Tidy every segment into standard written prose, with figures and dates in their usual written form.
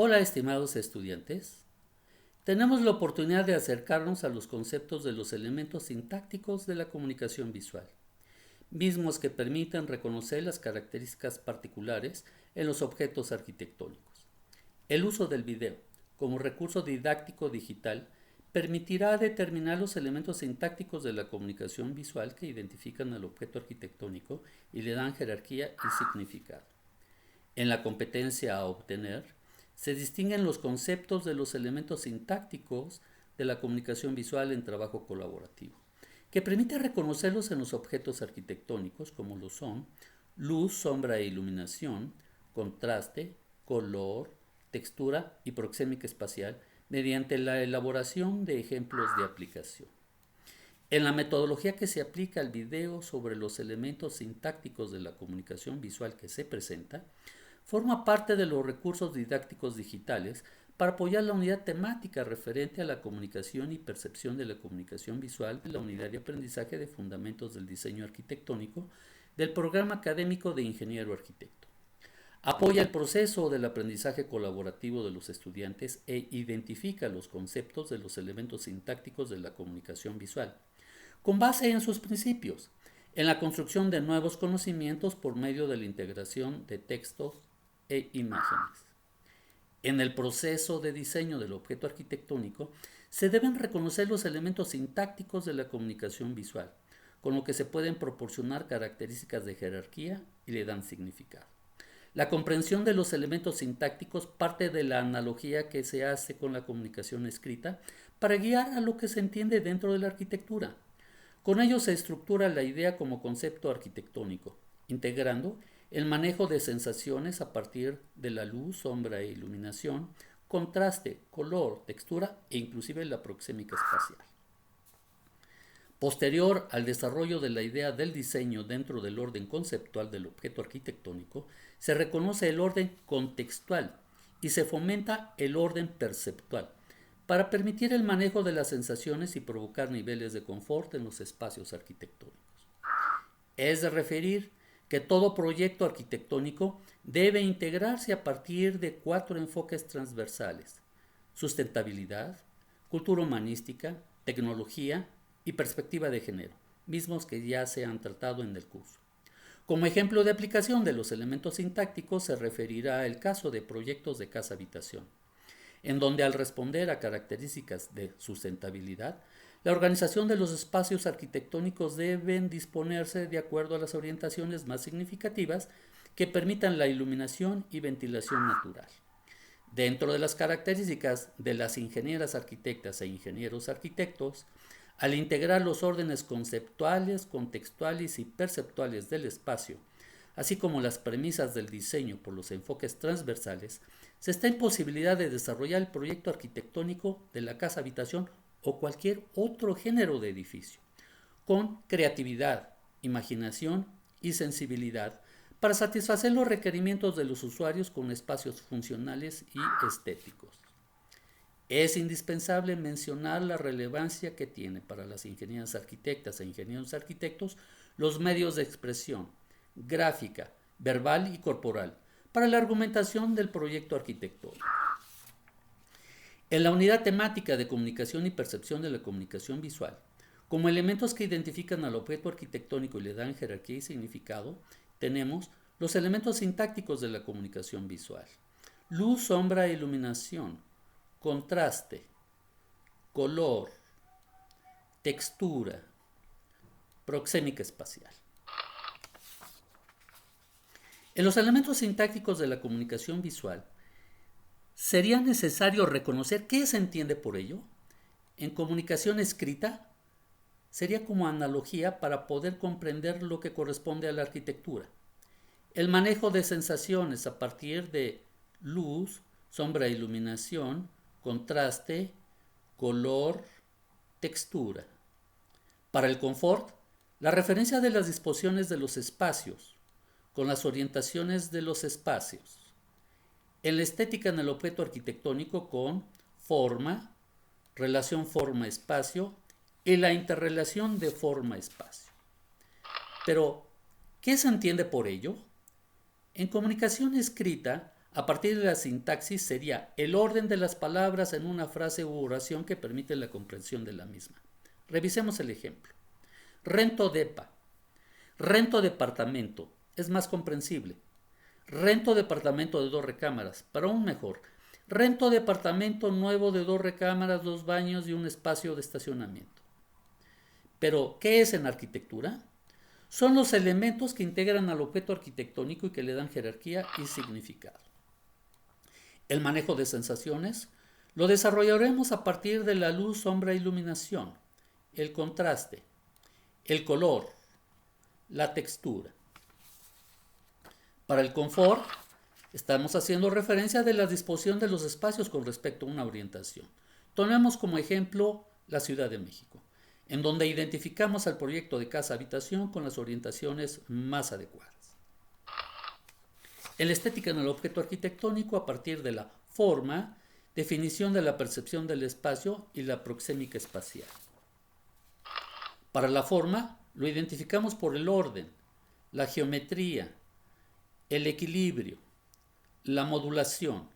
Hola, estimados estudiantes. Tenemos la oportunidad de acercarnos a los conceptos de los elementos sintácticos de la comunicación visual, mismos que permiten reconocer las características particulares en los objetos arquitectónicos. El uso del video como recurso didáctico digital permitirá determinar los elementos sintácticos de la comunicación visual que identifican al objeto arquitectónico y le dan jerarquía y significado. En la competencia a obtener, se distinguen los conceptos de los elementos sintácticos de la comunicación visual en trabajo colaborativo, que permite reconocerlos en los objetos arquitectónicos como lo son luz, sombra e iluminación, contraste, color, textura y proxémica espacial mediante la elaboración de ejemplos de aplicación. En la metodología que se aplica al video sobre los elementos sintácticos de la comunicación visual que se presenta, forma parte de los recursos didácticos digitales para apoyar la unidad temática referente a la comunicación y percepción de la comunicación visual de la unidad de aprendizaje de fundamentos del diseño arquitectónico del programa académico de ingeniero arquitecto. Apoya el proceso del aprendizaje colaborativo de los estudiantes e identifica los conceptos de los elementos sintácticos de la comunicación visual, con base en sus principios, en la construcción de nuevos conocimientos por medio de la integración de textos e imágenes. En el proceso de diseño del objeto arquitectónico se deben reconocer los elementos sintácticos de la comunicación visual, con lo que se pueden proporcionar características de jerarquía y le dan significado. La comprensión de los elementos sintácticos parte de la analogía que se hace con la comunicación escrita para guiar a lo que se entiende dentro de la arquitectura. Con ello se estructura la idea como concepto arquitectónico, integrando el manejo de sensaciones a partir de la luz, sombra e iluminación, contraste, color, textura e inclusive la proxémica espacial. Posterior al desarrollo de la idea del diseño dentro del orden conceptual del objeto arquitectónico, se reconoce el orden contextual y se fomenta el orden perceptual para permitir el manejo de las sensaciones y provocar niveles de confort en los espacios arquitectónicos. Es de referir que todo proyecto arquitectónico debe integrarse a partir de 4 enfoques transversales: sustentabilidad, cultura humanística, tecnología y perspectiva de género, mismos que ya se han tratado en el curso. Como ejemplo de aplicación de los elementos sintácticos se referirá el caso de proyectos de casa-habitación, en donde al responder a características de sustentabilidad, la organización de los espacios arquitectónicos deben disponerse de acuerdo a las orientaciones más significativas que permitan la iluminación y ventilación natural. Dentro de las características de las ingenieras arquitectas e ingenieros arquitectos, al integrar los órdenes conceptuales, contextuales y perceptuales del espacio, así como las premisas del diseño por los enfoques transversales, se está en posibilidad de desarrollar el proyecto arquitectónico de la casa-habitación o cualquier otro género de edificio, con creatividad, imaginación y sensibilidad para satisfacer los requerimientos de los usuarios con espacios funcionales y estéticos. Es indispensable mencionar la relevancia que tiene para las ingenieras arquitectas e ingenieros arquitectos los medios de expresión, gráfica, verbal y corporal, para la argumentación del proyecto arquitectónico. En la unidad temática de comunicación y percepción de la comunicación visual, como elementos que identifican al objeto arquitectónico y le dan jerarquía y significado, tenemos los elementos sintácticos de la comunicación visual: luz, sombra e iluminación, contraste, color, textura, proxémica espacial. En los elementos sintácticos de la comunicación visual, sería necesario reconocer qué se entiende por ello. En comunicación escrita, sería como analogía para poder comprender lo que corresponde a la arquitectura. El manejo de sensaciones a partir de luz, sombra e iluminación, contraste, color, textura. Para el confort, la referencia de las disposiciones de los espacios con las orientaciones de los espacios. En la estética en el objeto arquitectónico con forma, relación forma-espacio y la interrelación de forma-espacio. Pero, ¿qué se entiende por ello? En comunicación escrita a partir de la sintaxis sería el orden de las palabras en una frase u oración que permite la comprensión de la misma. Revisemos el ejemplo. Rento depa. Rento departamento. Es más comprensible. Rento departamento de 2 recámaras. Para un mejor. Rento departamento nuevo de 2 recámaras, 2 baños y un espacio de estacionamiento. Pero, ¿qué es en arquitectura? Son los elementos que integran al objeto arquitectónico y que le dan jerarquía y significado. El manejo de sensaciones lo desarrollaremos a partir de la luz, sombra e iluminación, el contraste, el color, la textura. Para el confort, estamos haciendo referencia de la disposición de los espacios con respecto a una orientación. Tomemos como ejemplo la Ciudad de México, en donde identificamos al proyecto de casa-habitación con las orientaciones más adecuadas. En la estética en el objeto arquitectónico, a partir de la forma, definición de la percepción del espacio y la proxémica espacial. Para la forma, lo identificamos por el orden, la geometría, el equilibrio, la modulación.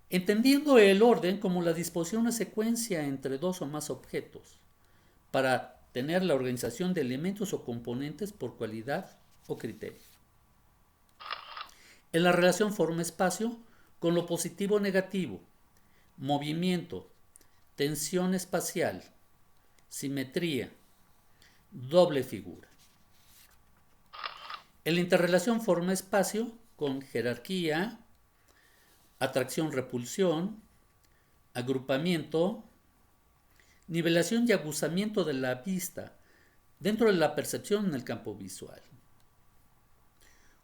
Entendiendo el orden como la disposición o secuencia entre 2 o más objetos, para tener la organización de elementos o componentes por cualidad o criterio. En la relación forma-espacio, con lo positivo o negativo, movimiento, tensión espacial, simetría, doble figura. En la interrelación forma-espacio, con jerarquía, atracción-repulsión, agrupamiento, nivelación y aguzamiento de la vista dentro de la percepción en el campo visual.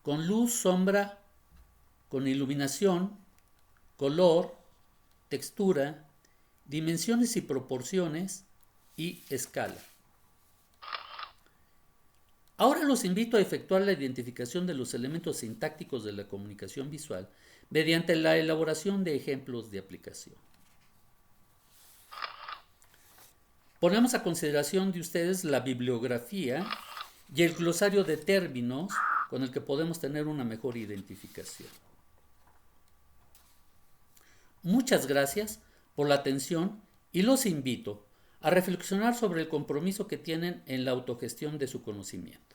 Con luz, sombra, con iluminación, color, textura, dimensiones y proporciones y escala. Ahora los invito a efectuar la identificación de los elementos sintácticos de la comunicación visual mediante la elaboración de ejemplos de aplicación. Ponemos a consideración de ustedes la bibliografía y el glosario de términos con el que podemos tener una mejor identificación. Muchas gracias por la atención y los invito a reflexionar sobre el compromiso que tienen en la autogestión de su conocimiento.